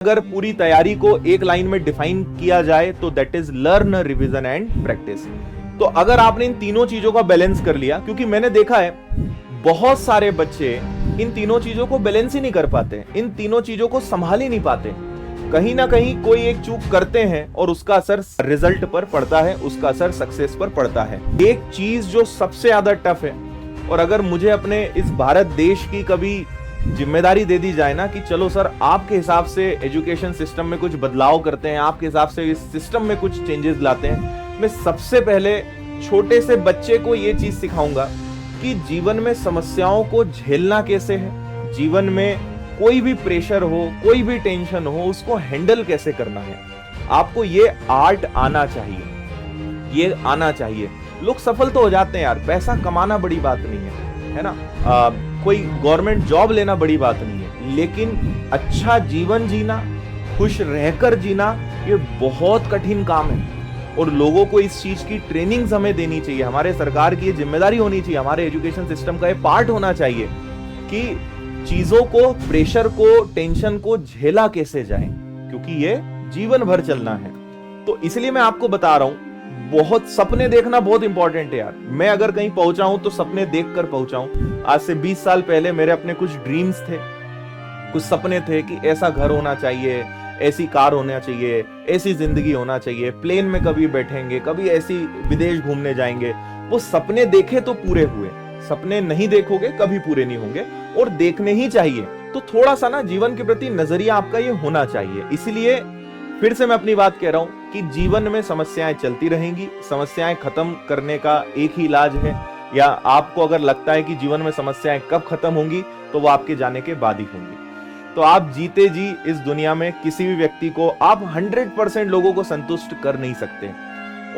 अगर पूरी तैयारी को एक लाइन में डिफाइन किया जाए तो that is learn, revision and practice. तो अगर आपने इन तीनों चीजों का बैलेंस कर लिया, क्योंकि मैंने देखा है बहुत सारे बच्चे इन तीनों चीजों को बैलेंस ही नहीं कर पाते, इन तीनों चीजों को संभाल ही नहीं पाते, कहीं ना कहीं कोई एक चूक करते हैं और उसका असर रिजल्ट पर पड़ता है, उसका असर सक्सेस पर पड़ता है। एक चीज जो सबसे ज्यादा टफ है, और अगर मुझे अपने इस भारत देश की कभी जिम्मेदारी दे दी जाए ना कि चलो सर आपके हिसाब से एजुकेशन सिस्टम में कुछ बदलाव करते हैं, आपके हिसाब से इस सिस्टम में कुछ चेंजेस लाते हैं, मैं सबसे पहले छोटे से बच्चे को ये चीज सिखाऊंगा कि जीवन में समस्याओं को झेलना कैसे है, जीवन में कोई भी प्रेशर हो, कोई भी टेंशन हो, उसको हैंडल कैसे करना है। आपको ये आर्ट आना चाहिए, ये आना चाहिए। लोग सफल तो हो जाते हैं यार, पैसा कमाना बड़ी बात नहीं है ना, कोई गवर्नमेंट जॉब लेना बड़ी बात नहीं है, लेकिन अच्छा जीवन जीना, खुश रहकर जीना, ये बहुत कठिन काम है और लोगों को इस चीज की ट्रेनिंग्स हमें देनी चाहिए। हमारे सरकार की ये जिम्मेदारी होनी चाहिए, हमारे एजुकेशन सिस्टम का ये पार्ट होना चाहिए कि चीजों को, प्रेशर को, टेंशन को झेला कैसे जाए, क्योंकि ये जीवन भर चलना है। तो इसलिए मैं आपको बता रहा हूं, बहुत सपने देखना बहुत इंपॉर्टेंट है यार। मैं अगर कहीं पहुंचा हूं तो सपने देखकर पहुंचा हूं। आज से 20 साल पहले मेरे अपने कुछ ड्रीम्स थे, कुछ सपने थे कि ऐसा घर होना चाहिए, ऐसी कार होना चाहिए, ऐसी जिंदगी होना चाहिए, प्लेन में कभी बैठेंगे, कभी ऐसी विदेश घूमने जाएंगे। वो सपने देखे तो पूरे हुए, सपने नहीं देखोगे कभी पूरे नहीं होंगे, और देखने ही चाहिए। तो थोड़ा सा ना जीवन के प्रति नजरिया आपका ये होना चाहिए। इसलिए फिर से मैं अपनी बात कह रहा हूं कि जीवन में समस्याएं चलती रहेंगी, समस्याएं खत्म करने का एक ही इलाज है, या आपको अगर लगता है कि जीवन में समस्याएं कब खत्म होंगी तो वो आपके जाने के बाद ही होंगी। तो आप जीते जी इस दुनिया में किसी भी व्यक्ति को आप 100% लोगों को संतुष्ट कर नहीं सकते।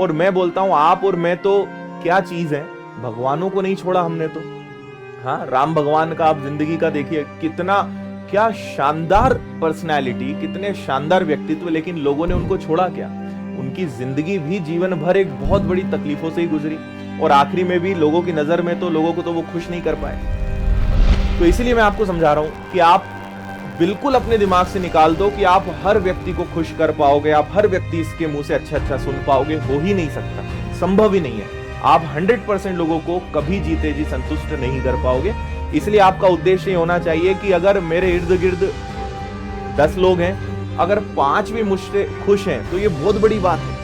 और मैं बोलता हूं आप और मैं तो क्या चीज है, भगवानों को नहीं छोड़ा हमने तो। हाँ, राम भगवान का आप जिंदगी का देखिए, कितना क्या शानदार पर्सनैलिटी, कितने शानदार व्यक्तित्व, लेकिन लोगों ने उनको छोड़ा क्या? उनकी जिंदगी भी जीवन भर एक बहुत बड़ी तकलीफों से ही गुजरी, और आखिरी में भी लोगों की नजर में तो लोगों को तो वो खुश नहीं कर पाए। तो इसीलिए मैं आपको समझा रहा हूं कि आप बिल्कुल अपने दिमाग से निकाल दो कि आप हर व्यक्ति को खुश कर पाओगे, आप हर व्यक्ति इसके मुंह से अच्छा सुन पाओगे, हो ही नहीं सकता, संभव ही नहीं है। आप 100% लोगों को कभी जीते जी संतुष्ट नहीं कर पाओगे। इसलिए आपका उद्देश्य ये होना चाहिए कि अगर मेरे इर्द गिर्द 10 लोग हैं, अगर 5 भी मुझसे खुश हैं तो ये बहुत बड़ी बात है।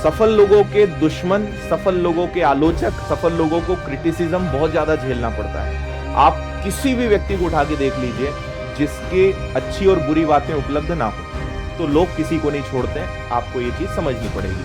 सफल लोगों के दुश्मन, सफल लोगों के आलोचक, सफल लोगों को क्रिटिसिज्म बहुत ज्यादा झेलना पड़ता है। आप किसी भी व्यक्ति को उठा के देख लीजिए जिसके अच्छी और बुरी बातें उपलब्ध ना हो, तो लोग किसी को नहीं छोड़ते। आपको ये चीज समझनी पड़ेगी।